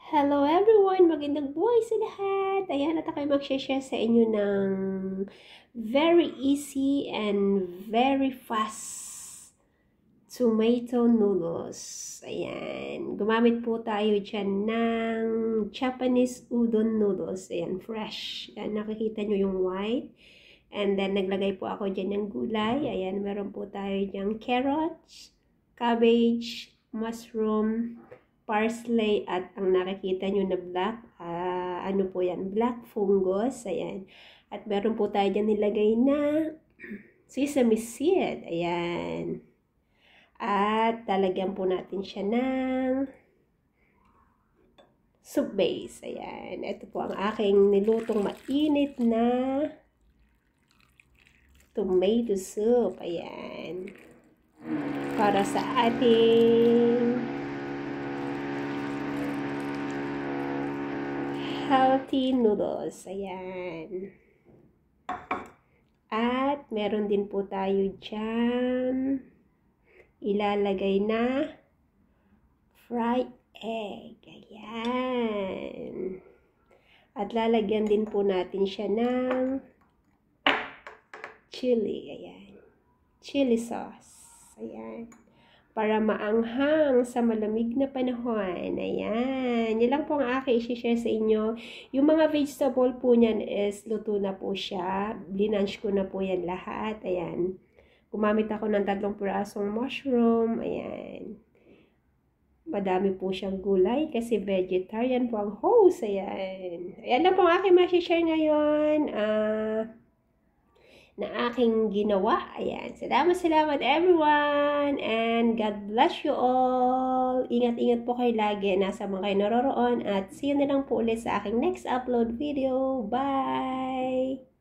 Hello everyone! Magandang buhay sa lahat! Ayan, at ako'y mag-share sa inyo ng very easy and very fast tomato noodles. Ayan, gumamit po tayo dyan ng Japanese udon noodles. Ayan, fresh. Ayan, nakikita nyo yung white. And then, naglagay po ako dyan ng gulay. Ayan, meron po tayo dyan carrots, cabbage, mushroom, parsley, at ang nakikita nyo na black, ano po yan, black fungus. Ayan. At meron po tayo dyan nilagay na sesame seed. Ayan. At talagyan po natin siya ng soup base. Ayan. Ito po ang aking nilutong mainit na tomato soup. Ayan. Para sa ating healthy noodles. Ayan. At meron din po tayo dyan ilalagay na fried egg. Ayan. At lalagyan din po natin siya ng chili. Ayan. Chili sauce. Ayan. Para maanghang sa malamig na panahon. Ayan. Yan lang po ang aking i-share sa inyo. Yung mga vegetable po niyan is luto na po siya. Blinange ko na po yan lahat. Ayan. Gumamit ako ng 3 pirasong mushroom. Ayan. Madami po siyang gulay kasi vegetarian po ang host. Ayan. Ayan lang po ang aking ma-share ngayon. Na aking ginawa. Ayan. Salamat everyone. And God bless you all. Ingat-ingat po kayo lagi. Nasa mga kayo naroroon. At see you na lang po ulit sa aking next upload video. Bye!